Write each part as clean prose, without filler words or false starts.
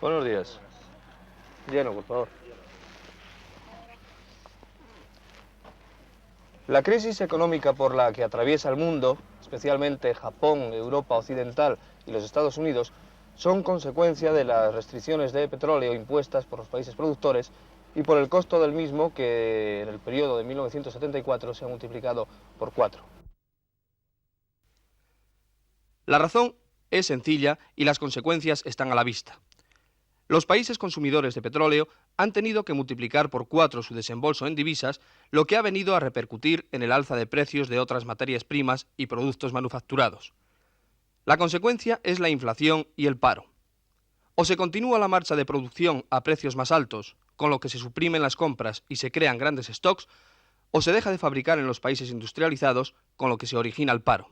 Buenos días. Lleno, por favor. La crisis económica por la que atraviesa el mundo, especialmente Japón, Europa Occidental y los Estados Unidos, son consecuencia de las restricciones de petróleo impuestas por los países productores y por el costo del mismo que en el periodo de 1974 se ha multiplicado por 4. La razón es sencilla y las consecuencias están a la vista. Los países consumidores de petróleo han tenido que multiplicar por 4 su desembolso en divisas, lo que ha venido a repercutir en el alza de precios de otras materias primas y productos manufacturados. La consecuencia es la inflación y el paro. O se continúa la marcha de producción a precios más altos, con lo que se suprimen las compras y se crean grandes stocks, o se deja de fabricar en los países industrializados, con lo que se origina el paro.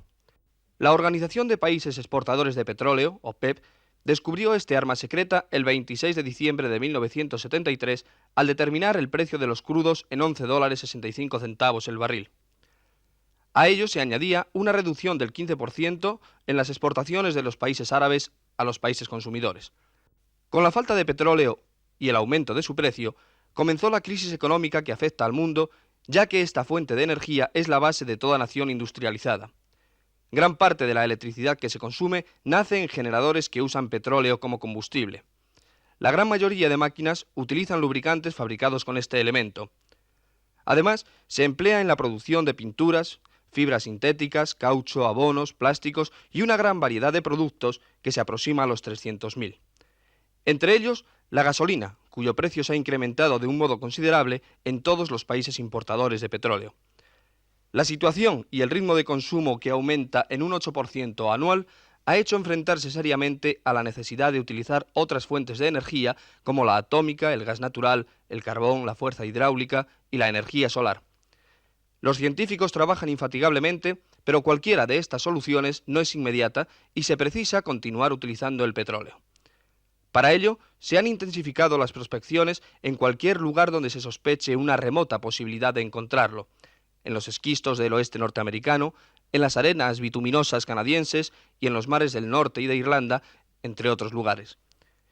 La Organización de Países Exportadores de Petróleo, OPEP, descubrió este arma secreta el 26 de diciembre de 1973 al determinar el precio de los crudos en $11.65 el barril. A ello se añadía una reducción del 15% en las exportaciones de los países árabes a los países consumidores. Con la falta de petróleo y el aumento de su precio, comenzó la crisis económica que afecta al mundo, ya que esta fuente de energía es la base de toda nación industrializada. Gran parte de la electricidad que se consume nace en generadores que usan petróleo como combustible. La gran mayoría de máquinas utilizan lubricantes fabricados con este elemento. Además, se emplea en la producción de pinturas, fibras sintéticas, caucho, abonos, plásticos y una gran variedad de productos que se aproxima a los 300.000. Entre ellos, la gasolina, cuyo precio se ha incrementado de un modo considerable en todos los países importadores de petróleo. La situación y el ritmo de consumo que aumenta en un 8% anual ha hecho enfrentarse seriamente a la necesidad de utilizar otras fuentes de energía como la atómica, el gas natural, el carbón, la fuerza hidráulica y la energía solar. Los científicos trabajan infatigablemente, pero cualquiera de estas soluciones no es inmediata y se precisa continuar utilizando el petróleo. Para ello, se han intensificado las prospecciones en cualquier lugar donde se sospeche una remota posibilidad de encontrarlo, en los esquistos del oeste norteamericano, en las arenas bituminosas canadienses y en los mares del norte y de Irlanda, entre otros lugares.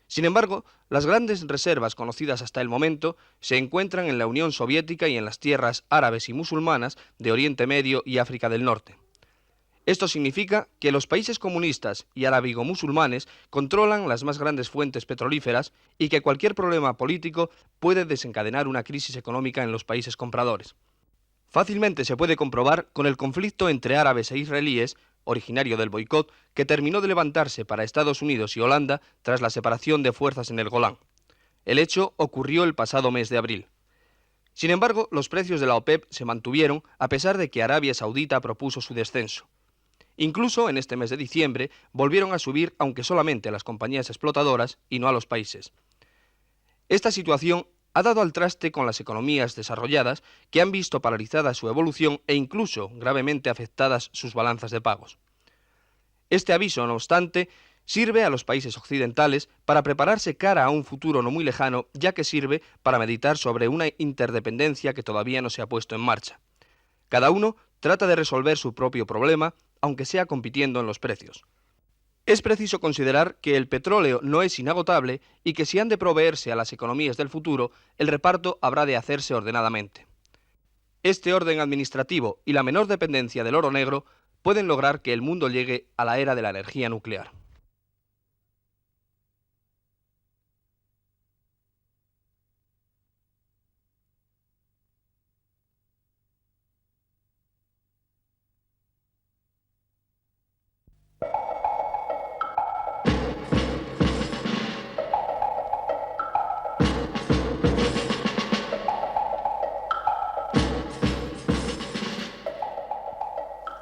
Sin embargo, las grandes reservas conocidas hasta el momento se encuentran en la Unión Soviética y en las tierras árabes y musulmanas de Oriente Medio y África del Norte. Esto significa que los países comunistas y arábigo-musulmanes controlan las más grandes fuentes petrolíferas y que cualquier problema político puede desencadenar una crisis económica en los países compradores. Fácilmente se puede comprobar con el conflicto entre árabes e israelíes, originario del boicot, que terminó de levantarse para Estados Unidos y Holanda tras la separación de fuerzas en el Golán. El hecho ocurrió el pasado mes de abril. Sin embargo, los precios de la OPEP se mantuvieron a pesar de que Arabia Saudita propuso su descenso. Incluso en este mes de diciembre volvieron a subir, aunque solamente a las compañías explotadoras y no a los países. Esta situación ha dado al traste con las economías desarrolladas que han visto paralizada su evolución e incluso gravemente afectadas sus balanzas de pagos. Este aviso, no obstante, sirve a los países occidentales para prepararse cara a un futuro no muy lejano, ya que sirve para meditar sobre una interdependencia que todavía no se ha puesto en marcha. Cada uno trata de resolver su propio problema, aunque sea compitiendo en los precios. Es preciso considerar que el petróleo no es inagotable y que si han de proveerse a las economías del futuro, el reparto habrá de hacerse ordenadamente. Este orden administrativo y la menor dependencia del oro negro pueden lograr que el mundo llegue a la era de la energía nuclear.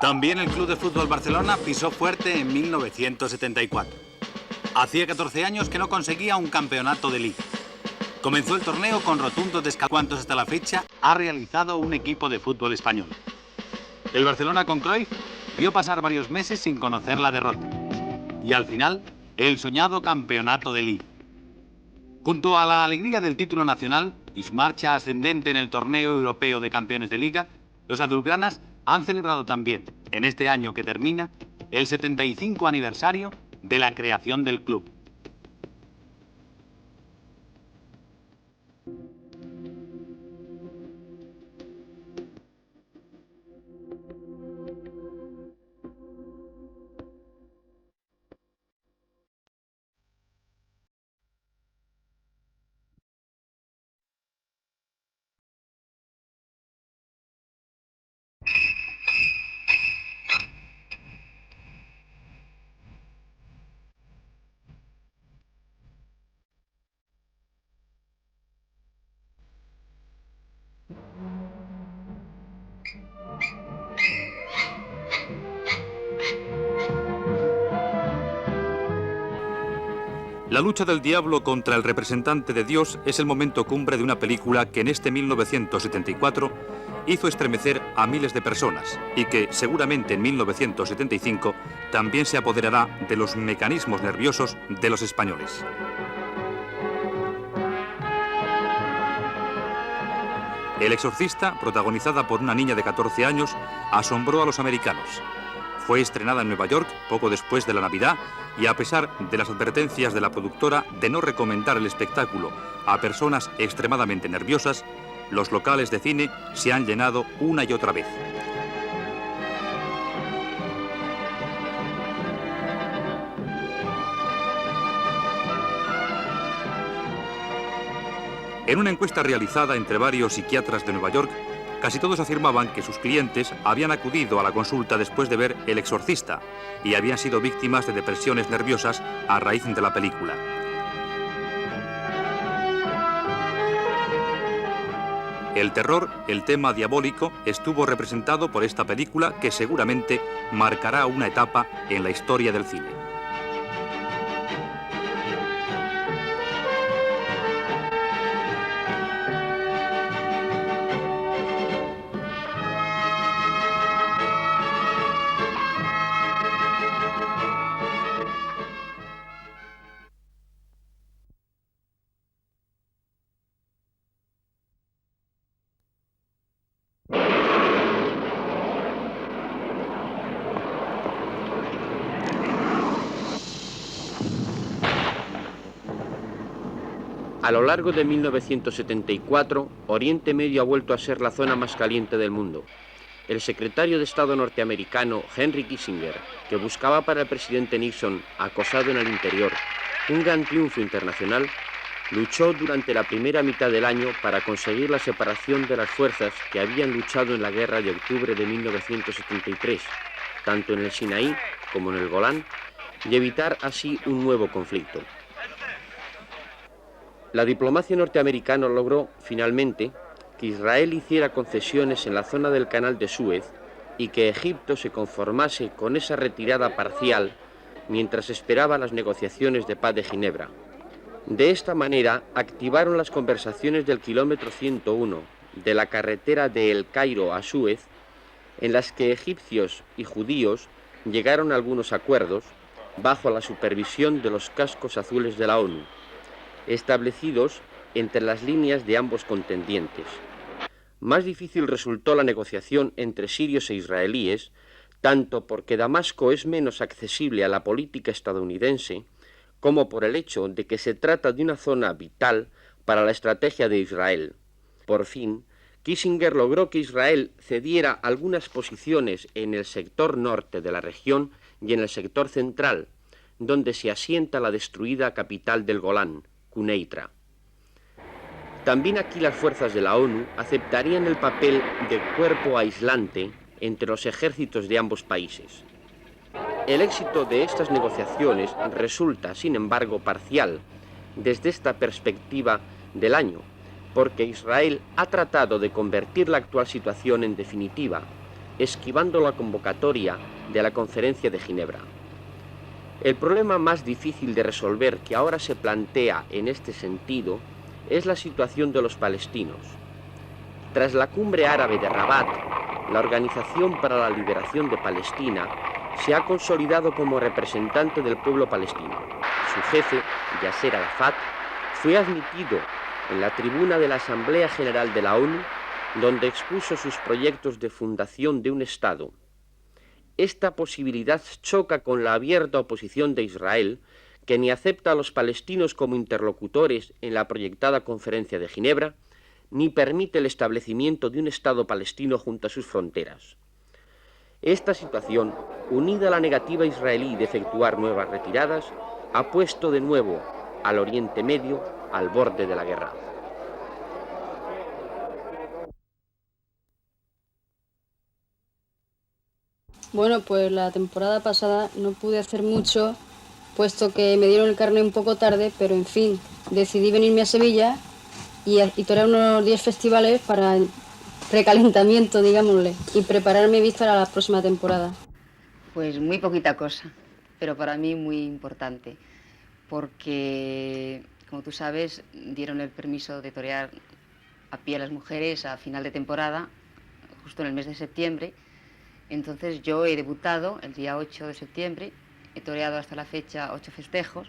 También el Club de Fútbol Barcelona pisó fuerte en 1974. Hacía 14 años que no conseguía un campeonato de liga. Comenzó el torneo con rotundos descalabros. Hasta la fecha ha realizado un equipo de fútbol español. El Barcelona con Cruyff vio pasar varios meses sin conocer la derrota. Y al final, el soñado campeonato de liga. Junto a la alegría del título nacional y su marcha ascendente en el torneo europeo de campeones de liga, los azulgranas han celebrado también, en este año que termina, el 75 aniversario de la creación del club. La lucha del diablo contra el representante de Dios es el momento cumbre de una película que en este 1974 hizo estremecer a miles de personas y que seguramente en 1975 también se apoderará de los mecanismos nerviosos de los españoles. El exorcista, protagonizada por una niña de 14 años, asombró a los americanos. Fue estrenada en Nueva York poco después de la Navidad y a pesar de las advertencias de la productora de no recomendar el espectáculo a personas extremadamente nerviosas, los locales de cine se han llenado una y otra vez. En una encuesta realizada entre varios psiquiatras de Nueva York, casi todos afirmaban que sus clientes habían acudido a la consulta después de ver El Exorcista y habían sido víctimas de depresiones nerviosas a raíz de la película. El terror, el tema diabólico, estuvo representado por esta película que seguramente marcará una etapa en la historia del cine. A lo largo de 1974, Oriente Medio ha vuelto a ser la zona más caliente del mundo. El secretario de Estado norteamericano Henry Kissinger, que buscaba para el presidente Nixon, acosado en el interior, un gran triunfo internacional, luchó durante la primera mitad del año para conseguir la separación de las fuerzas que habían luchado en la guerra de octubre de 1973, tanto en el Sinaí como en el Golán, y evitar así un nuevo conflicto. La diplomacia norteamericana logró, finalmente, que Israel hiciera concesiones en la zona del Canal de Suez y que Egipto se conformase con esa retirada parcial mientras esperaba las negociaciones de paz de Ginebra. De esta manera, activaron las conversaciones del kilómetro 101 de la carretera de El Cairo a Suez, en las que egipcios y judíos llegaron a algunos acuerdos bajo la supervisión de los cascos azules de la ONU, establecidos entre las líneas de ambos contendientes. Más difícil resultó la negociación entre sirios e israelíes, tanto porque Damasco es menos accesible a la política estadounidense, como por el hecho de que se trata de una zona vital para la estrategia de Israel. Por fin, Kissinger logró que Israel cediera algunas posiciones en el sector norte de la región y en el sector central, donde se asienta la destruida capital del Golán, Quneitra. También aquí las fuerzas de la ONU aceptarían el papel de cuerpo aislante entre los ejércitos de ambos países. El éxito de estas negociaciones resulta, sin embargo, parcial desde esta perspectiva del año, porque Israel ha tratado de convertir la actual situación en definitiva, esquivando la convocatoria de la Conferencia de Ginebra. El problema más difícil de resolver que ahora se plantea en este sentido es la situación de los palestinos. Tras la cumbre árabe de Rabat, la Organización para la Liberación de Palestina se ha consolidado como representante del pueblo palestino. Su jefe, Yasser Arafat, fue admitido en la tribuna de la Asamblea General de la ONU, donde expuso sus proyectos de fundación de un Estado. Esta posibilidad choca con la abierta oposición de Israel, que ni acepta a los palestinos como interlocutores en la proyectada Conferencia de Ginebra, ni permite el establecimiento de un Estado palestino junto a sus fronteras. Esta situación, unida a la negativa israelí de efectuar nuevas retiradas, ha puesto de nuevo al Oriente Medio al borde de la guerra. Bueno, pues la temporada pasada no pude hacer mucho, puesto que me dieron el carné un poco tarde, pero en fin, decidí venirme a Sevilla y torear unos 10 festivales para recalentamiento, digámosle, y prepararme vista a la próxima temporada. Pues muy poquita cosa, pero para mí muy importante, porque, como tú sabes, dieron el permiso de torear a pie a las mujeres a final de temporada, justo en el mes de septiembre. Entonces yo he debutado el día 8 de septiembre, he toreado hasta la fecha 8 festejos,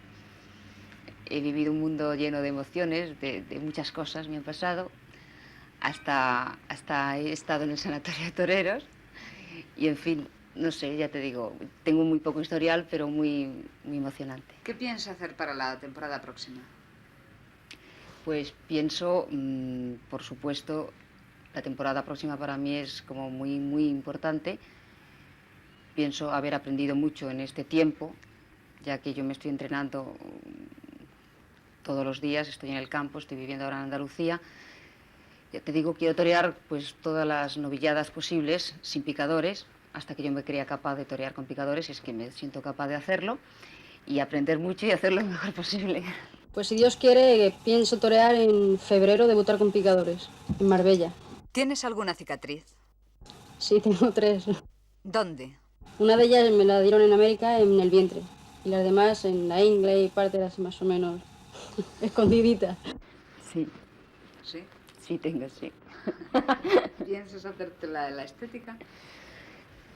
he vivido un mundo lleno de emociones, de muchas cosas me han pasado, hasta he estado en el sanatorio de toreros y, en fin, no sé, ya te digo, tengo muy poco historial, pero muy emocionante. ¿Qué piensa hacer para la temporada próxima? Pues pienso, por supuesto, la temporada próxima para mí es como muy importante. Pienso haber aprendido mucho en este tiempo, ya que yo me estoy entrenando todos los días, estoy en el campo, estoy viviendo ahora en Andalucía. Ya te digo, quiero torear pues todas las novilladas posibles, sin picadores, hasta que yo me crea capaz de torear con picadores, es que me siento capaz de hacerlo, y aprender mucho y hacerlo lo mejor posible. Pues si Dios quiere, pienso torear en febrero, debutar con picadores, en Marbella. ¿Tienes alguna cicatriz? Sí, tengo 3. ¿Dónde? Una de ellas me la dieron en América, en el vientre, y las demás en la ingle y partes más o menos escondiditas. Sí. ¿Sí? Sí, tengo, sí. ¿Piensas hacerte la estética?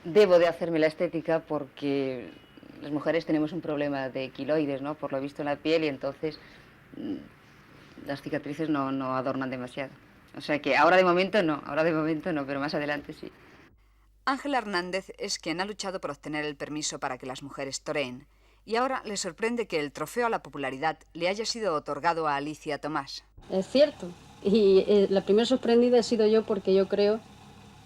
Debo de hacerme la estética porque las mujeres tenemos un problema de quiloides, ¿no? Por lo visto en la piel, y entonces las cicatrices no adornan demasiado. O sea que ahora de momento no, pero más adelante sí. Ángela Hernández es quien ha luchado por obtener el permiso para que las mujeres toreen, y ahora le sorprende que el trofeo a la popularidad le haya sido otorgado a Alicia Tomás. Es cierto, y la primera sorprendida he sido yo, porque yo creo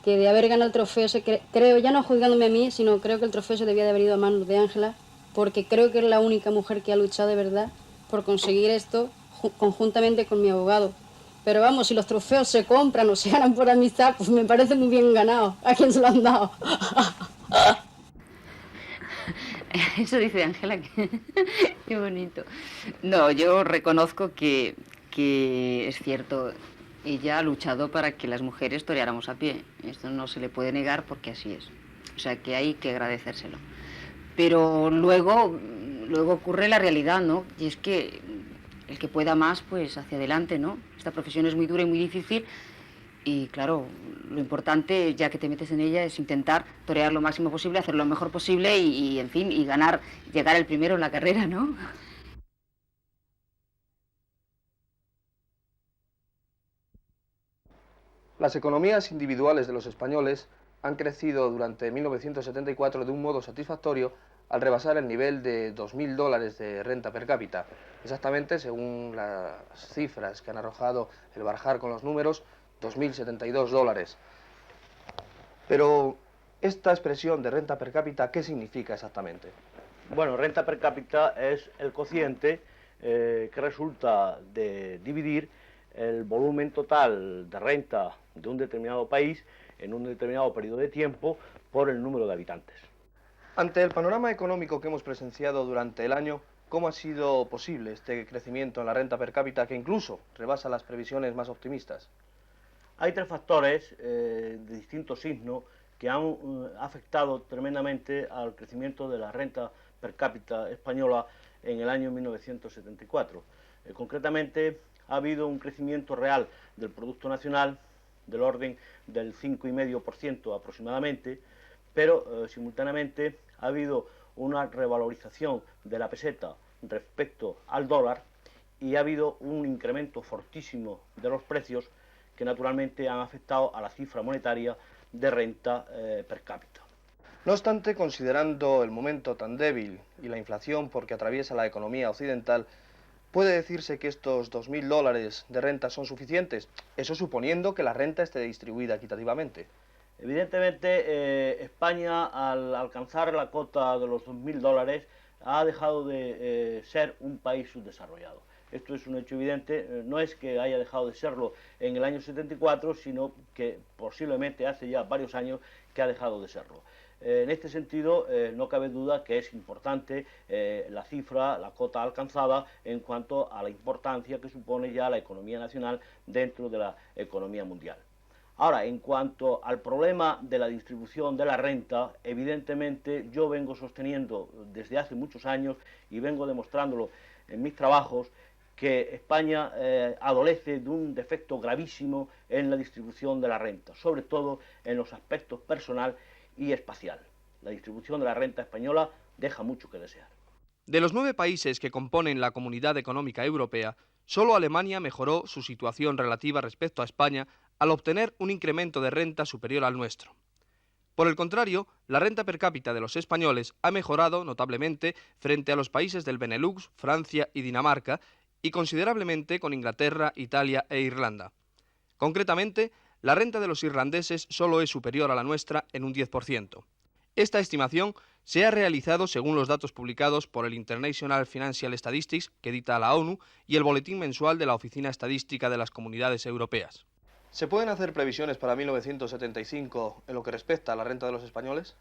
que de haber ganado el trofeo, creo, ya no juzgándome a mí, sino creo que el trofeo se debía de haber ido a manos de Ángela, porque creo que es la única mujer que ha luchado de verdad por conseguir esto conjuntamente con mi abogado. Pero vamos, si los trofeos se compran o se ganan por amistad, pues me parece muy bien ganado. ¿A quién se lo han dado? Eso dice Ángela, qué bonito. No, yo reconozco que es cierto, ella ha luchado para que las mujeres toreáramos a pie. Esto no se le puede negar porque así es. O sea que hay que agradecérselo. Pero luego ocurre la realidad, ¿no? Y es que el que pueda más, pues hacia adelante, ¿no? Esta profesión es muy dura y muy difícil. Y claro, lo importante, ya que te metes en ella, es intentar torear lo máximo posible, hacer lo mejor posible y en fin, y ganar, llegar el primero en la carrera, ¿no? Las economías individuales de los españoles han crecido durante 1974 de un modo satisfactorio al rebasar el nivel de $2.000 de renta per cápita. Exactamente, según las cifras que han arrojado el barajar con los números, $2.072. Pero esta expresión de renta per cápita, ¿qué significa exactamente? Bueno, renta per cápita es el cociente que resulta de dividir el volumen total de renta de un determinado país en un determinado periodo de tiempo por el número de habitantes. Ante el panorama económico que hemos presenciado durante el año, ¿cómo ha sido posible este crecimiento en la renta per cápita que incluso rebasa las previsiones más optimistas? Hay 3 factores de distinto signo que han afectado tremendamente al crecimiento de la renta per cápita española en el año 1974. Concretamente, ha habido un crecimiento real del Producto Nacional del orden del 5,5% aproximadamente, pero simultáneamente ha habido una revalorización de la peseta respecto al dólar y ha habido un incremento fortísimo de los precios que naturalmente han afectado a la cifra monetaria de renta per cápita. No obstante, considerando el momento tan débil y la inflación por que atraviesa la economía occidental, ¿puede decirse que estos $2.000 de renta son suficientes? Eso suponiendo que la renta esté distribuida equitativamente. Evidentemente, España, al alcanzar la cota de los $2.000, ha dejado de ser un país subdesarrollado. Esto es un hecho evidente, no es que haya dejado de serlo en el año 74, sino que posiblemente hace ya varios años que ha dejado de serlo. En este sentido, no cabe duda que es importante la cifra, la cota alcanzada en cuanto a la importancia que supone ya la economía nacional dentro de la economía mundial. Ahora, en cuanto al problema de la distribución de la renta, evidentemente yo vengo sosteniendo desde hace muchos años y vengo demostrándolo en mis trabajos que España adolece de un defecto gravísimo en la distribución de la renta, sobre todo en los aspectos personal y espacial. La distribución de la renta española deja mucho que desear. De los 9 países que componen la Comunidad Económica Europea, solo Alemania mejoró su situación relativa respecto a España al obtener un incremento de renta superior al nuestro. Por el contrario, la renta per cápita de los españoles ha mejorado notablemente frente a los países del Benelux, Francia y Dinamarca, y considerablemente con Inglaterra, Italia e Irlanda. Concretamente, la renta de los irlandeses solo es superior a la nuestra en un 10%. Esta estimación se ha realizado según los datos publicados por el International Financial Statistics, que edita la ONU, y el boletín mensual de la Oficina Estadística de las Comunidades Europeas. ¿Se pueden hacer previsiones para 1975 en lo que respecta a la renta de los españoles?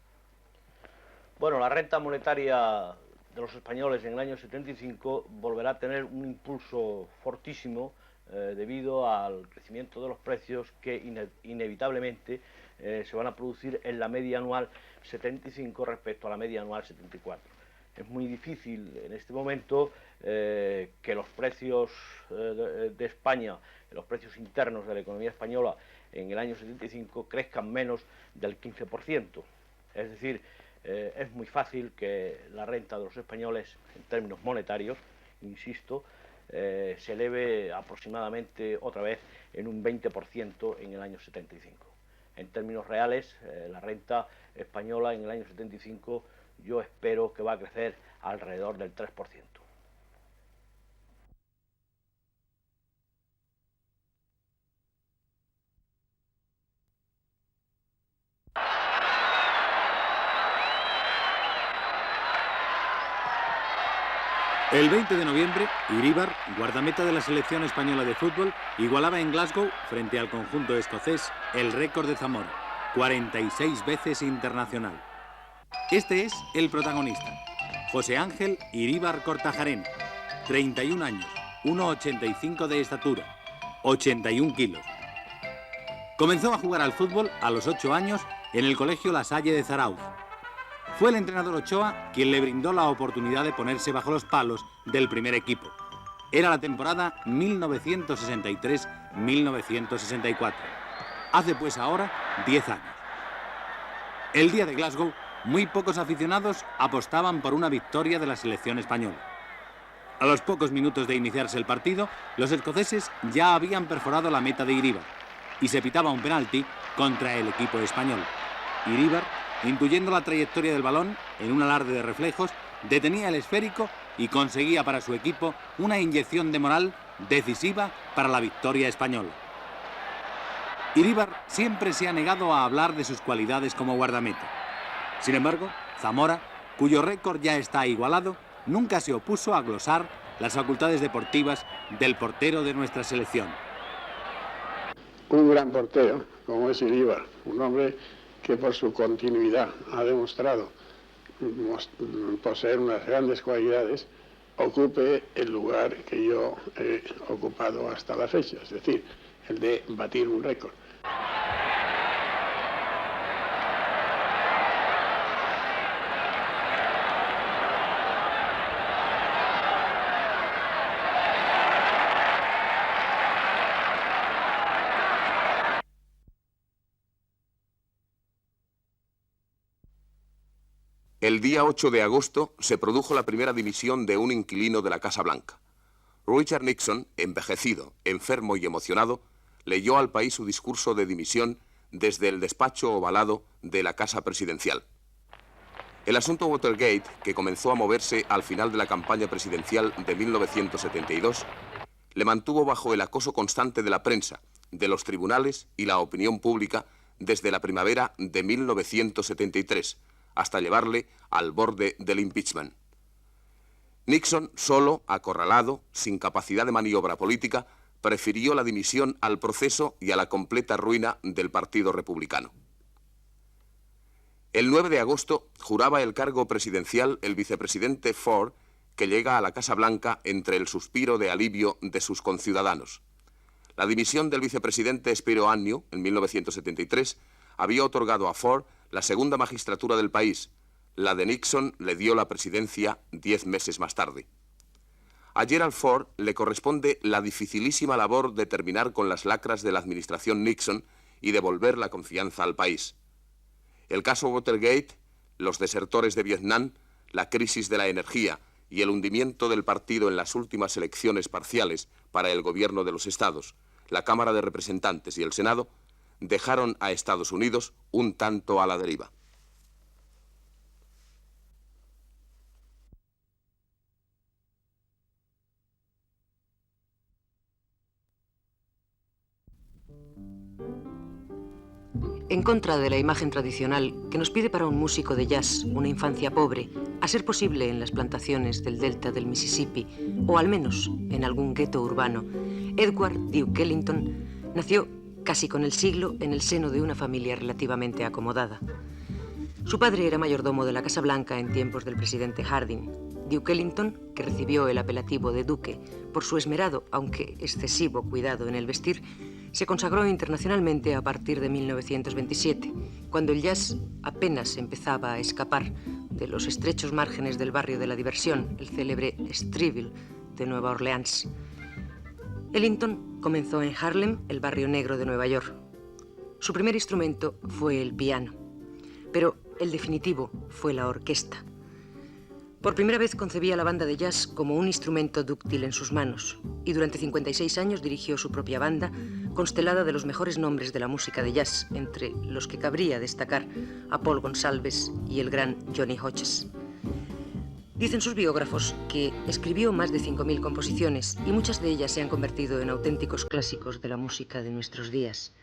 Bueno, la renta monetaria de los españoles en el año 75 volverá a tener un impulso fortísimo debido al crecimiento de los precios que inevitablemente se van a producir en la media anual 75 respecto a la media anual 74. Es muy difícil en este momento que los precios de España, los precios internos de la economía española en el año 75 crezcan menos del 15%. Es decir, es muy fácil que la renta de los españoles en términos monetarios, insisto, se eleve aproximadamente otra vez en un 20% en el año 75. En términos reales, la renta española en el año 75 yo espero que va a crecer alrededor del 3%. El 20 de noviembre, Iríbar, guardameta de la selección española de fútbol, igualaba en Glasgow, frente al conjunto escocés, el récord de Zamora, 46 veces internacional. Este es el protagonista, José Ángel Iríbar Kortajarena, 31 años, 1,85 de estatura, 81 kilos. Comenzó a jugar al fútbol a los 8 años en el colegio La Salle de Zarauz. Fue el entrenador Ochoa quien le brindó la oportunidad de ponerse bajo los palos del primer equipo. Era la temporada 1963-1964. Hace pues ahora 10 años. El día de Glasgow, muy pocos aficionados apostaban por una victoria de la selección española. A los pocos minutos de iniciarse el partido, los escoceses ya habían perforado la meta de Iríbar y se pitaba un penalti contra el equipo español. Iríbar, intuyendo la trayectoria del balón en un alarde de reflejos, detenía el esférico y conseguía para su equipo una inyección de moral decisiva para la victoria española. Iríbar siempre se ha negado a hablar de sus cualidades como guardameta. Sin embargo, Zamora, cuyo récord ya está igualado, nunca se opuso a glosar las facultades deportivas del portero de nuestra selección. Un gran portero, como es Iríbar, un hombre que por su continuidad ha demostrado poseer unas grandes cualidades, ocupe el lugar que yo he ocupado hasta la fecha, es decir, el de batir un récord. El día 8 de agosto se produjo la primera dimisión de un inquilino de la Casa Blanca. Richard Nixon, envejecido, enfermo y emocionado, leyó al país su discurso de dimisión desde el despacho ovalado de la Casa Presidencial. El asunto Watergate, que comenzó a moverse al final de la campaña presidencial de 1972, le mantuvo bajo el acoso constante de la prensa, de los tribunales y la opinión pública desde la primavera de 1973, hasta llevarle al borde del impeachment. Nixon, solo, acorralado, sin capacidad de maniobra política, prefirió la dimisión al proceso y a la completa ruina del Partido Republicano. El 9 de agosto juraba el cargo presidencial el vicepresidente Ford, que llega a la Casa Blanca entre el suspiro de alivio de sus conciudadanos. La dimisión del vicepresidente Spiro Agnew, en 1973, había otorgado a Ford la segunda magistratura del país. La de Nixon le dio la presidencia 10 meses más tarde. A Gerald Ford le corresponde la dificilísima labor de terminar con las lacras de la administración Nixon y devolver la confianza al país. El caso Watergate, los desertores de Vietnam, la crisis de la energía y el hundimiento del partido en las últimas elecciones parciales para el gobierno de los estados, la Cámara de Representantes y el Senado, dejaron a Estados Unidos un tanto a la deriva. En contra de la imagen tradicional que nos pide para un músico de jazz una infancia pobre, a ser posible en las plantaciones del delta del Mississippi, o al menos en algún gueto urbano, Edward Duke Ellington nació casi con el siglo en el seno de una familia relativamente acomodada. Su padre era mayordomo de la Casa Blanca en tiempos del presidente Harding. Duke Ellington, que recibió el apelativo de Duque por su esmerado, aunque excesivo, cuidado en el vestir, se consagró internacionalmente a partir de 1927, cuando el jazz apenas empezaba a escapar de los estrechos márgenes del barrio de la diversión, el célebre Stripville de Nueva Orleans. Ellington comenzó en Harlem, el barrio negro de Nueva York. Su primer instrumento fue el piano, pero el definitivo fue la orquesta. Por primera vez concebía la banda de jazz como un instrumento dúctil en sus manos, y durante 56 años dirigió su propia banda, constelada de los mejores nombres de la música de jazz, entre los que cabría destacar a Paul Gonsalves y el gran Johnny Hodges. Dicen sus biógrafos que escribió más de 5.000 composiciones y muchas de ellas se han convertido en auténticos clásicos de la música de nuestros días.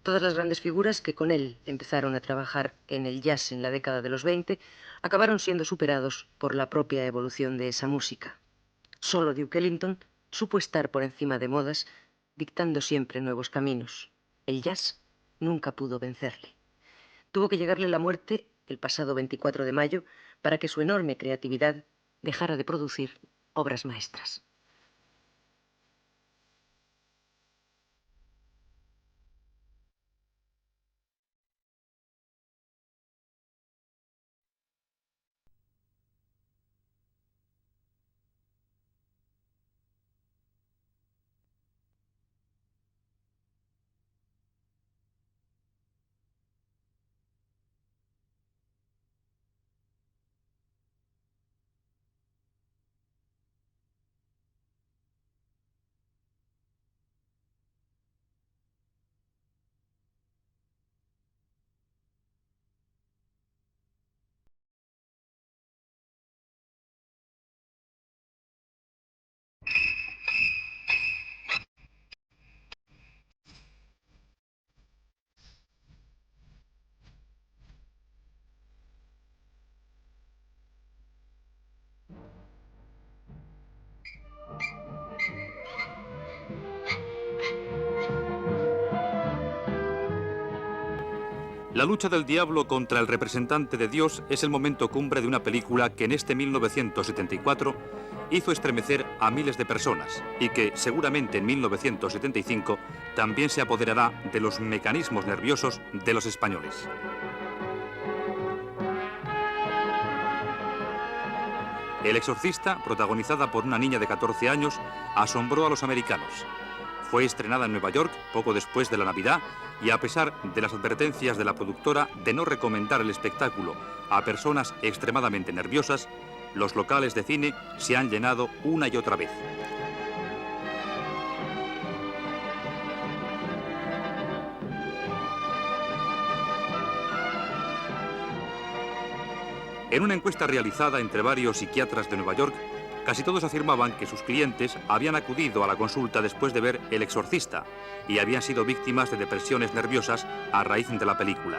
Todas las grandes figuras que con él empezaron a trabajar en el jazz en la década de los 20 acabaron siendo superados por la propia evolución de esa música. Solo Duke Ellington supo estar por encima de modas, dictando siempre nuevos caminos. El jazz nunca pudo vencerle. Tuvo que llegarle la muerte el pasado 24 de mayo para que su enorme creatividad dejara de producir obras maestras. La lucha del diablo contra el representante de Dios es el momento cumbre de una película que en este 1974 hizo estremecer a miles de personas y que seguramente en 1975 también se apoderará de los mecanismos nerviosos de los españoles. El exorcista, protagonizada por una niña de 14 años, asombró a los americanos. Fue estrenada en Nueva York poco después de la Navidad y a pesar de las advertencias de la productora de no recomendar el espectáculo a personas extremadamente nerviosas, los locales de cine se han llenado una y otra vez. En una encuesta realizada entre varios psiquiatras de Nueva York, casi todos afirmaban que sus clientes habían acudido a la consulta después de ver El Exorcista y habían sido víctimas de depresiones nerviosas a raíz de la película.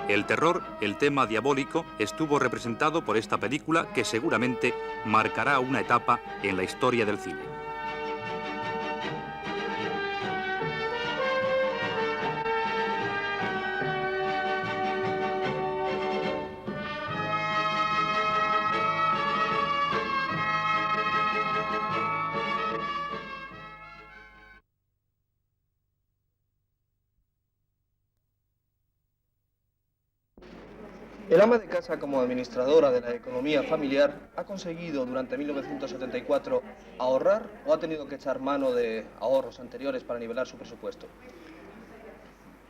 El terror, el tema diabólico, estuvo representado por esta película que seguramente marcará una etapa en la historia del cine. El ama de casa, como administradora de la economía familiar, ¿ha conseguido durante 1974 ahorrar o ha tenido que echar mano de ahorros anteriores para nivelar su presupuesto?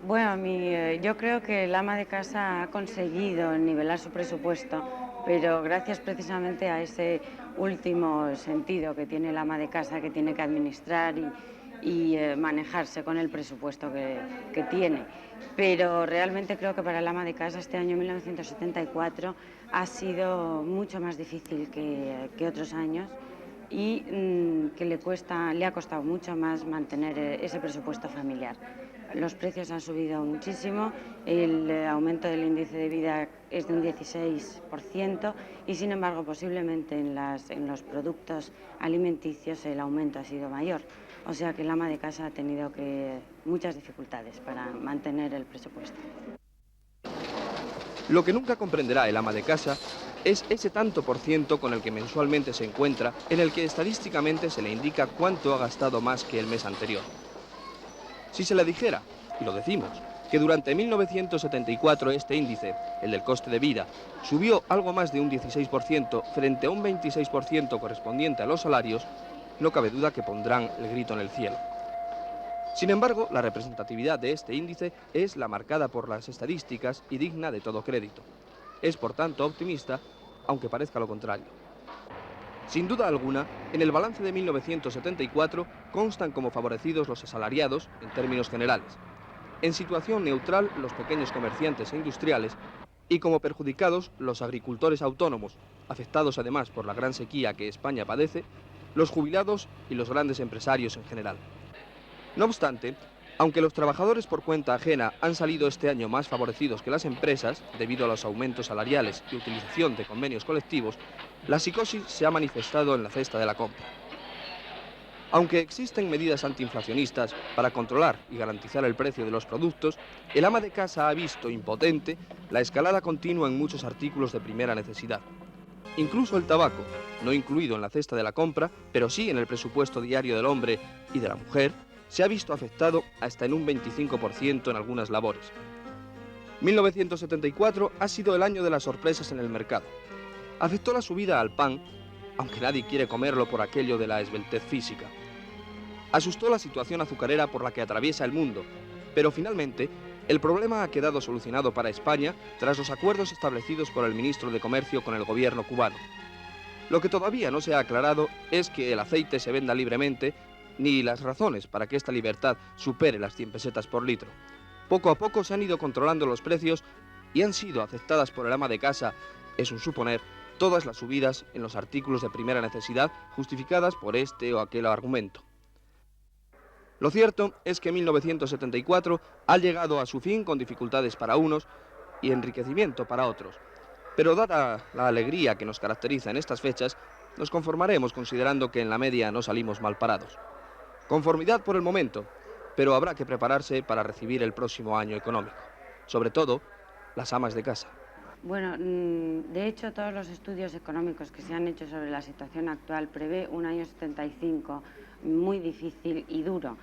Bueno, yo creo que el ama de casa ha conseguido nivelar su presupuesto, pero gracias precisamente a ese último sentido que tiene el ama de casa, que tiene que administrar y manejarse con el presupuesto que tiene. Pero realmente creo que para el ama de casa este año 1974 ha sido mucho más difícil que otros años y que le ha costado mucho más mantener ese presupuesto familiar. Los precios han subido muchísimo, el aumento del índice de vida es de un 16% y sin embargo posiblemente en los productos alimenticios el aumento ha sido mayor. O sea que el ama de casa ha tenido muchas dificultades para mantener el presupuesto. Lo que nunca comprenderá el ama de casa es ese tanto por ciento con el que mensualmente se encuentra, en el que estadísticamente se le indica cuánto ha gastado más que el mes anterior. Si se le dijera, y lo decimos, que durante 1974 este índice, el del coste de vida, subió algo más de un 16% frente a un 26% correspondiente a los salarios, no cabe duda que pondrán el grito en el cielo. Sin embargo, la representatividad de este índice es la marcada por las estadísticas y digna de todo crédito. Es, por tanto, optimista, aunque parezca lo contrario. Sin duda alguna, en el balance de 1974 constan como favorecidos los asalariados en términos generales, en situación neutral los pequeños comerciantes e industriales y como perjudicados los agricultores autónomos, afectados además por la gran sequía que España padece, los jubilados y los grandes empresarios en general. No obstante, aunque los trabajadores por cuenta ajena han salido este año más favorecidos que las empresas, debido a los aumentos salariales y utilización de convenios colectivos, la psicosis se ha manifestado en la cesta de la compra. Aunque existen medidas antiinflacionistas para controlar y garantizar el precio de los productos, el ama de casa ha visto impotente la escalada continua en muchos artículos de primera necesidad. Incluso el tabaco, no incluido en la cesta de la compra, pero sí en el presupuesto diario del hombre y de la mujer, se ha visto afectado hasta en un 25% en algunas labores. 1974 ha sido el año de las sorpresas en el mercado. Afectó la subida al pan, aunque nadie quiere comerlo por aquello de la esbeltez física. Asustó la situación azucarera por la que atraviesa el mundo, pero finalmente el problema ha quedado solucionado para España tras los acuerdos establecidos por el ministro de Comercio con el gobierno cubano. Lo que todavía no se ha aclarado es que el aceite se venda libremente, ni las razones para que esta libertad supere las 100 pesetas por litro. Poco a poco se han ido controlando los precios y han sido aceptadas por el ama de casa, es un suponer, todas las subidas en los artículos de primera necesidad justificadas por este o aquel argumento. Lo cierto es que 1974 ha llegado a su fin con dificultades para unos y enriquecimiento para otros. Pero dada la alegría que nos caracteriza en estas fechas, nos conformaremos considerando que en la media no salimos mal parados. Conformidad por el momento, pero habrá que prepararse para recibir el próximo año económico. Sobre todo, las amas de casa. Bueno, de hecho, todos los estudios económicos que se han hecho sobre la situación actual prevé un año 75 muy difícil y duro.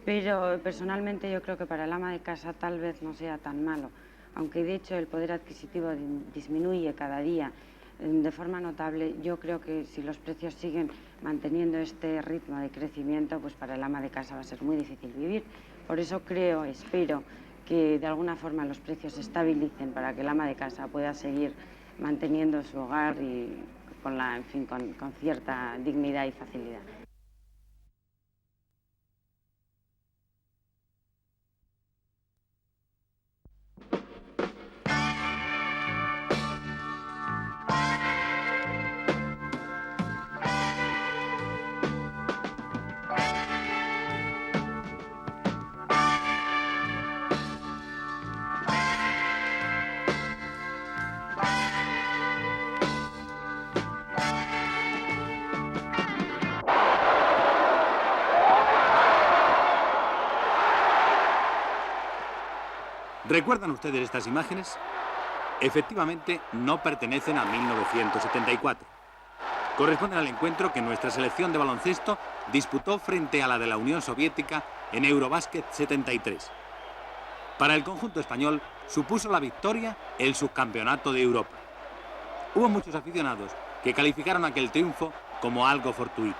Pero personalmente yo creo que para el ama de casa tal vez no sea tan malo, aunque de hecho el poder adquisitivo disminuye cada día de forma notable. Yo creo que si los precios siguen manteniendo este ritmo de crecimiento, pues para el ama de casa va a ser muy difícil vivir. Por eso espero que de alguna forma los precios se estabilicen para que el ama de casa pueda seguir manteniendo su hogar y con cierta dignidad y facilidad. ¿Recuerdan ustedes estas imágenes? Efectivamente, no pertenecen a 1974. Corresponden al encuentro que nuestra selección de baloncesto disputó frente a la de la Unión Soviética en Eurobásquet 73. Para el conjunto español supuso la victoria el subcampeonato de Europa. Hubo muchos aficionados que calificaron aquel triunfo como algo fortuito.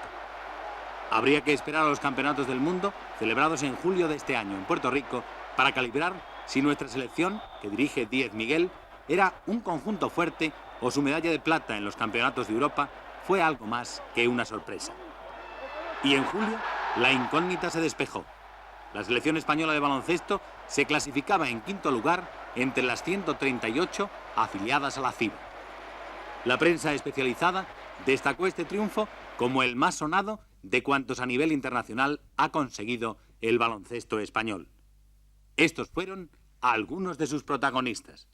Habría que esperar a los campeonatos del mundo, celebrados en julio de este año en Puerto Rico, para calibrar si nuestra selección, que dirige Díez Miguel, era un conjunto fuerte o su medalla de plata en los campeonatos de Europa fue algo más que una sorpresa. Y en julio, la incógnita se despejó. La selección española de baloncesto se clasificaba en quinto lugar entre las 138 afiliadas a la FIBA. La prensa especializada destacó este triunfo como el más sonado de cuantos a nivel internacional ha conseguido el baloncesto español. Estos fueron algunos de sus protagonistas.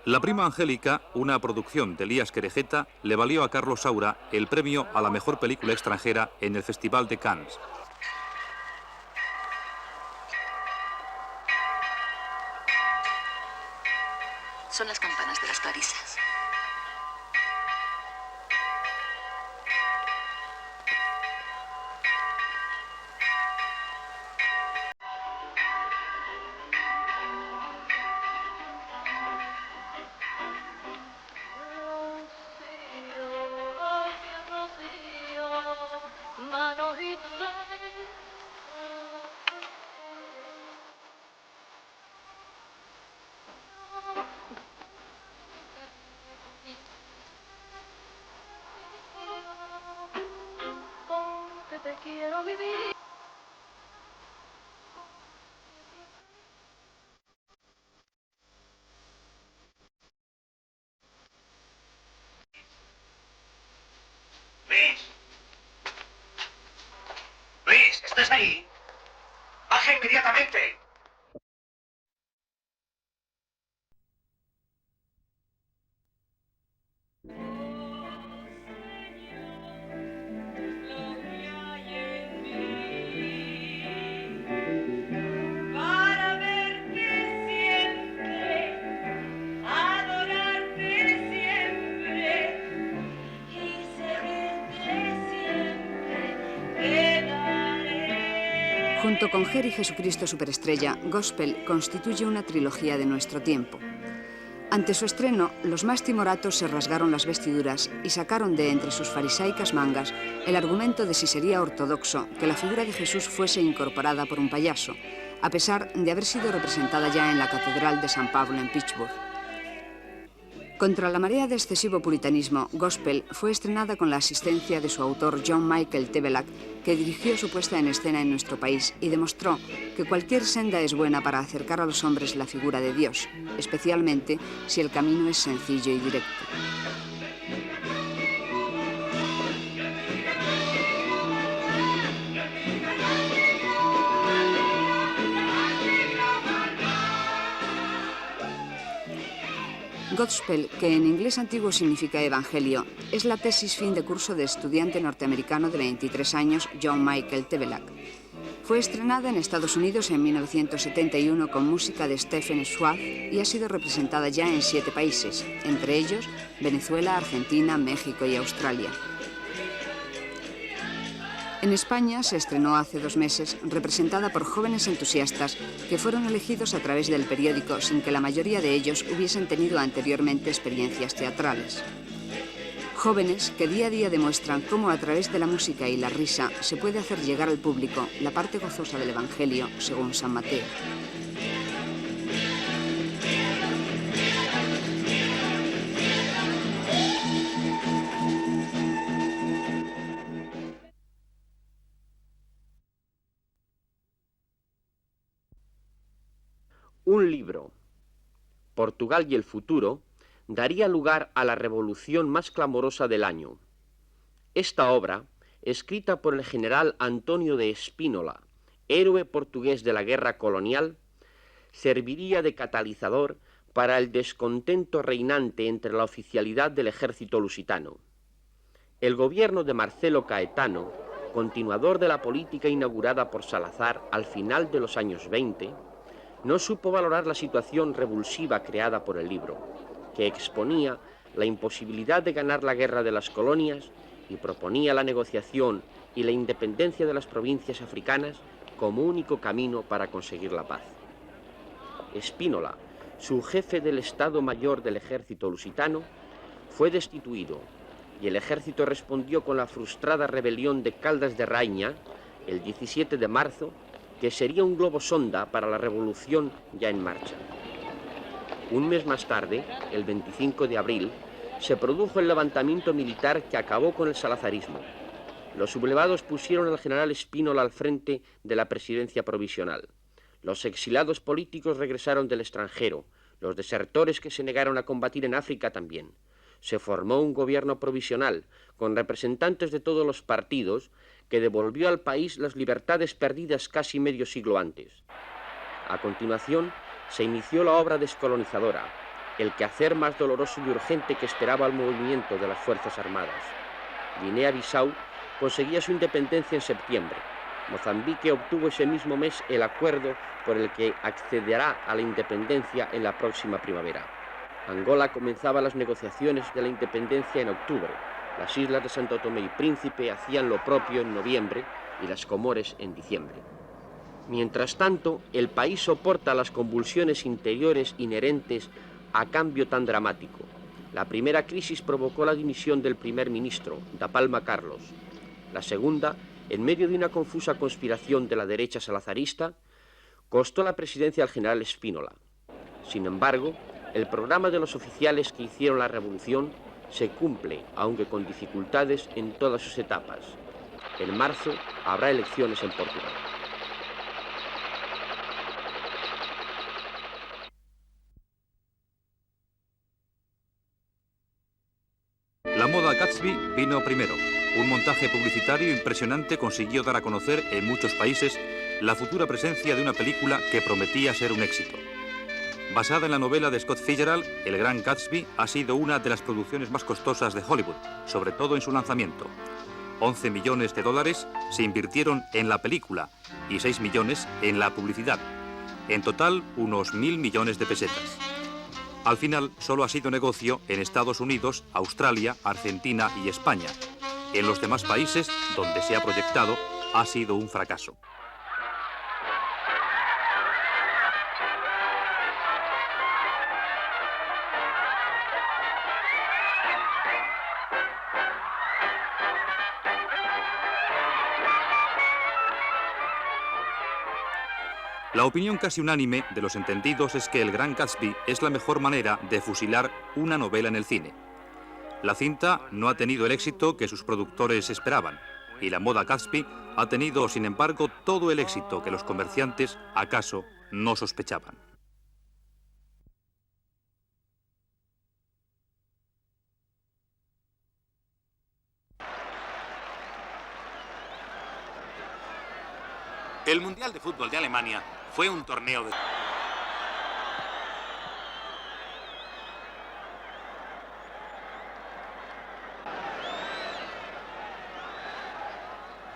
La prima Angélica, una producción de Elías Querejeta, le valió a Carlos Saura el premio a la mejor película extranjera en el Festival de Cannes. Son las campanas de las clarisas. Luis, ¿estás ahí? ¡Baja inmediatamente! Junto con Ger y Jesucristo Superestrella, Gospel constituye una trilogía de nuestro tiempo. Ante su estreno, los más timoratos se rasgaron las vestiduras y sacaron de entre sus farisaicas mangas el argumento de si sería ortodoxo que la figura de Jesús fuese incorporada por un payaso, a pesar de haber sido representada ya en la Catedral de San Pablo en Pittsburgh. Contra la marea de excesivo puritanismo, Gospel fue estrenada con la asistencia de su autor John Michael Tebelak, que dirigió su puesta en escena en nuestro país y demostró que cualquier senda es buena para acercar a los hombres la figura de Dios, especialmente si el camino es sencillo y directo. Gospel, que en inglés antiguo significa evangelio, es la tesis fin de curso de estudiante norteamericano de 23 años, John Michael Tebelak. Fue estrenada en Estados Unidos en 1971 con música de Stephen Schwartz y ha sido representada ya en 7 países, entre ellos Venezuela, Argentina, México y Australia. En España se estrenó hace 2 meses, representada por jóvenes entusiastas que fueron elegidos a través del periódico sin que la mayoría de ellos hubiesen tenido anteriormente experiencias teatrales. Jóvenes que día a día demuestran cómo a través de la música y la risa se puede hacer llegar al público la parte gozosa del Evangelio según San Mateo. Un libro, Portugal y el futuro, daría lugar a la revolución más clamorosa del año. Esta obra, escrita por el general Antonio de Espínola, héroe portugués de la guerra colonial, serviría de catalizador para el descontento reinante entre la oficialidad del ejército lusitano. El gobierno de Marcelo Caetano, continuador de la política inaugurada por Salazar al final de los años 20, no supo valorar la situación revulsiva creada por el libro, que exponía la imposibilidad de ganar la guerra de las colonias y proponía la negociación y la independencia de las provincias africanas como único camino para conseguir la paz. Espínola, su jefe del Estado Mayor del ejército lusitano, fue destituido y el ejército respondió con la frustrada rebelión de Caldas de Raña, el 17 de marzo, que sería un globo sonda para la revolución ya en marcha. Un mes más tarde, el 25 de abril, se produjo el levantamiento militar que acabó con el salazarismo. Los sublevados pusieron al general Espínola al frente de la presidencia provisional. Los exilados políticos regresaron del extranjero, los desertores que se negaron a combatir en África también. Se formó un gobierno provisional, con representantes de todos los partidos, que devolvió al país las libertades perdidas casi medio siglo antes. A continuación, se inició la obra descolonizadora, el quehacer más doloroso y urgente que esperaba el movimiento de las Fuerzas Armadas. Guinea-Bissau conseguía su independencia en septiembre. Mozambique obtuvo ese mismo mes el acuerdo por el que accederá a la independencia en la próxima primavera. Angola comenzaba las negociaciones de la independencia en octubre. Las islas de Santo Tomé y Príncipe hacían lo propio en noviembre y las Comores en diciembre. Mientras tanto, el país soporta las convulsiones interiores inherentes a cambio tan dramático. La primera crisis provocó la dimisión del primer ministro, Da Palma Carlos. La segunda, en medio de una confusa conspiración de la derecha salazarista, costó la presidencia al general Espínola. Sin embargo, el programa de los oficiales que hicieron la revolución se cumple, aunque con dificultades, en todas sus etapas. En marzo habrá elecciones en Portugal. La moda Gatsby vino primero. Un montaje publicitario impresionante consiguió dar a conocer en muchos países la futura presencia de una película que prometía ser un éxito. Basada en la novela de Scott Fitzgerald, El Gran Gatsby ha sido una de las producciones más costosas de Hollywood, sobre todo en su lanzamiento. 11 millones de dólares se invirtieron en la película y 6 millones en la publicidad. En total, unos 1.000 millones de pesetas. Al final, solo ha sido negocio en Estados Unidos, Australia, Argentina y España. En los demás países, donde se ha proyectado, ha sido un fracaso. La opinión casi unánime de los entendidos es que El Gran Gatsby es la mejor manera de fusilar una novela en el cine. La cinta no ha tenido el éxito que sus productores esperaban, y la moda Gatsby ha tenido, sin embargo, todo el éxito que los comerciantes, acaso, no sospechaban. El Mundial de Fútbol de Alemania fue un torneo de...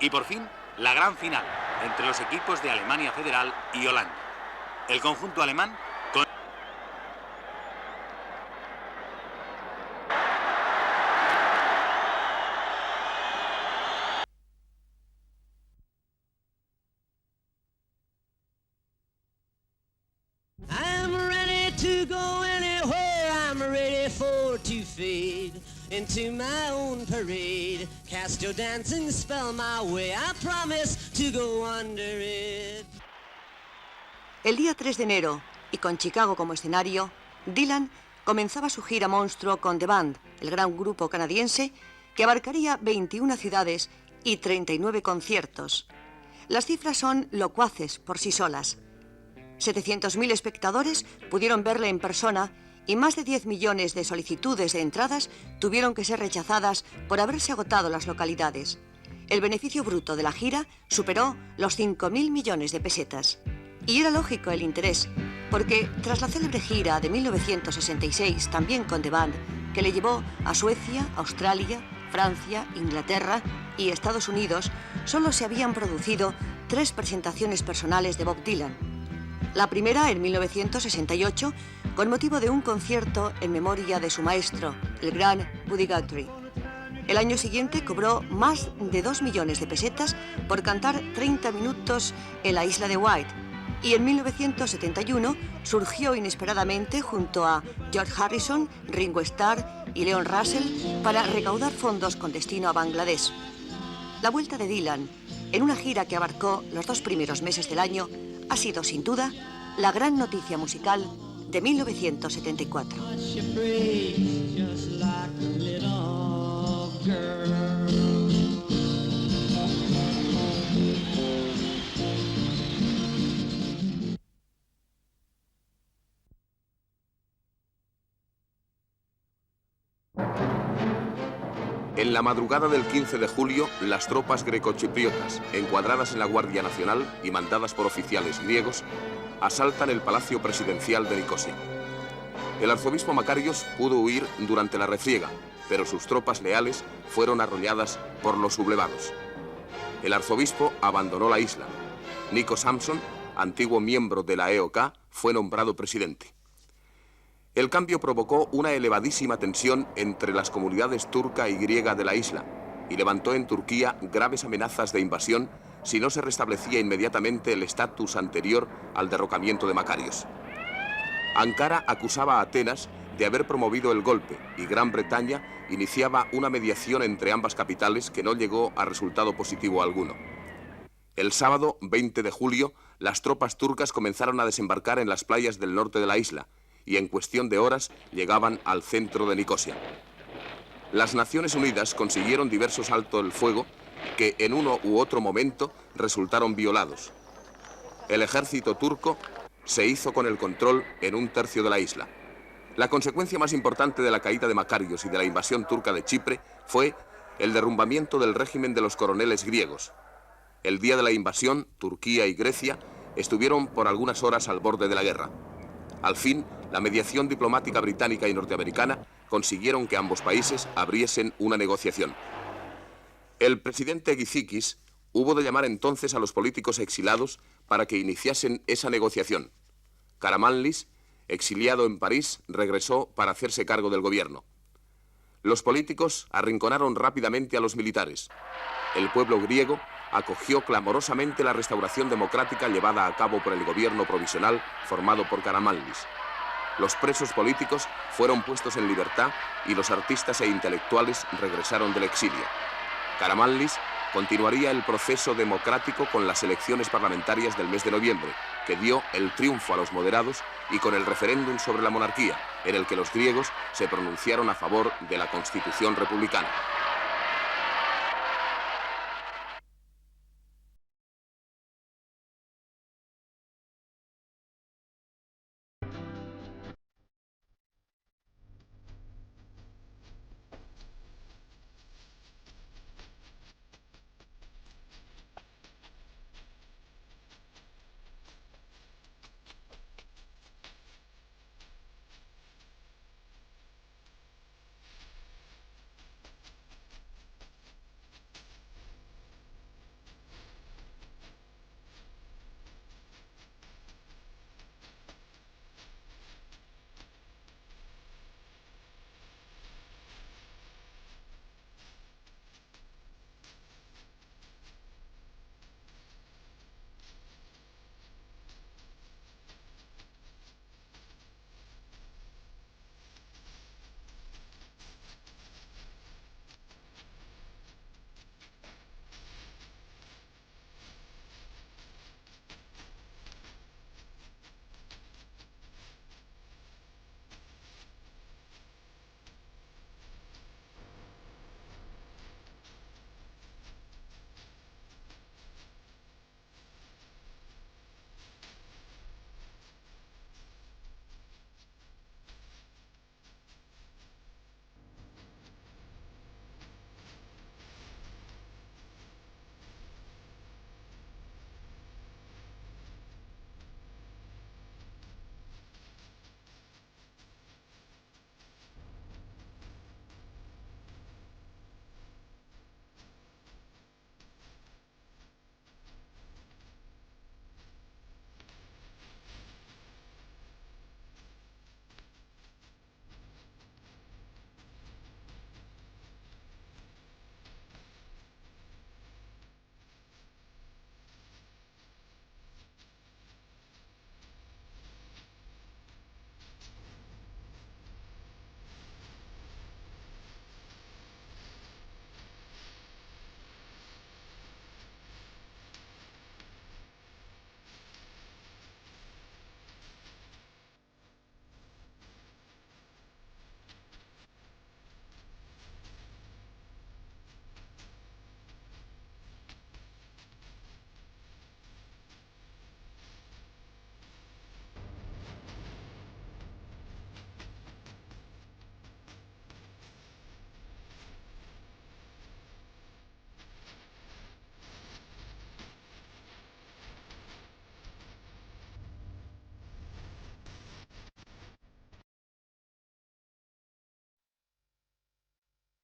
Y por fin, la gran final entre los equipos de Alemania Federal y Holanda. El conjunto alemán con... I'm ready to go anywhere, I'm ready for to fade into my own parade. Cast your dancing spell my way, I promise to go under it. El día 3 de enero, y con Chicago como escenario, Dylan comenzaba su gira monstruo con The Band, el gran grupo canadiense que abarcaría 21 ciudades y 39 conciertos. Las cifras son locuaces por sí solas. 700.000 espectadores pudieron verle en persona y más de 10 millones de solicitudes de entradas tuvieron que ser rechazadas por haberse agotado las localidades. El beneficio bruto de la gira superó los 5.000 millones de pesetas. Y era lógico el interés, porque tras la célebre gira de 1966, también con The Band, que le llevó a Suecia, Australia, Francia, Inglaterra y Estados Unidos, solo se habían producido 3 presentaciones personales de Bob Dylan. La primera en 1968, con motivo de un concierto en memoria de su maestro, el gran Buddy Guthrie. El año siguiente cobró más de 2 millones de pesetas por cantar 30 minutos en la isla de White. Y en 1971 surgió inesperadamente junto a George Harrison, Ringo Starr y Leon Russell para recaudar fondos con destino a Bangladesh. La vuelta de Dylan, en una gira que abarcó los 2 primeros meses del año, ha sido, sin duda, la gran noticia musical de 1974. En la madrugada del 15 de julio, las tropas grecochipriotas, encuadradas en la Guardia Nacional y mandadas por oficiales griegos, asaltan el Palacio Presidencial de Nicosia. El arzobispo Makarios pudo huir durante la refriega, pero sus tropas leales fueron arrolladas por los sublevados. El arzobispo abandonó la isla. Nikos Samson, antiguo miembro de la EOK, fue nombrado presidente. El cambio provocó una elevadísima tensión entre las comunidades turca y griega de la isla y levantó en Turquía graves amenazas de invasión si no se restablecía inmediatamente el estatus anterior al derrocamiento de Makarios. Ankara acusaba a Atenas de haber promovido el golpe y Gran Bretaña iniciaba una mediación entre ambas capitales que no llegó a resultado positivo alguno. El sábado 20 de julio, las tropas turcas comenzaron a desembarcar en las playas del norte de la isla y en cuestión de horas llegaban al centro de Nicosia. Las Naciones Unidas consiguieron diversos altos el fuego que en uno u otro momento resultaron violados. El ejército turco se hizo con el control en 1/3 de la isla. La consecuencia más importante de la caída de Makarios y de la invasión turca de Chipre fue el derrumbamiento del régimen de los coroneles griegos. El día de la invasión, Turquía y Grecia estuvieron por algunas horas al borde de la guerra. Al fin, la mediación diplomática británica y norteamericana consiguieron que ambos países abriesen una negociación. El presidente Gizikis hubo de llamar entonces a los políticos exilados para que iniciasen esa negociación. Karamanlis, exiliado en París, regresó para hacerse cargo del gobierno. Los políticos arrinconaron rápidamente a los militares. El pueblo griego acogió clamorosamente la restauración democrática llevada a cabo por el gobierno provisional formado por Karamanlis. Los presos políticos fueron puestos en libertad y los artistas e intelectuales regresaron del exilio. Karamanlis continuaría el proceso democrático con las elecciones parlamentarias del mes de noviembre, que dio el triunfo a los moderados, y con el referéndum sobre la monarquía, en el que los griegos se pronunciaron a favor de la constitución republicana.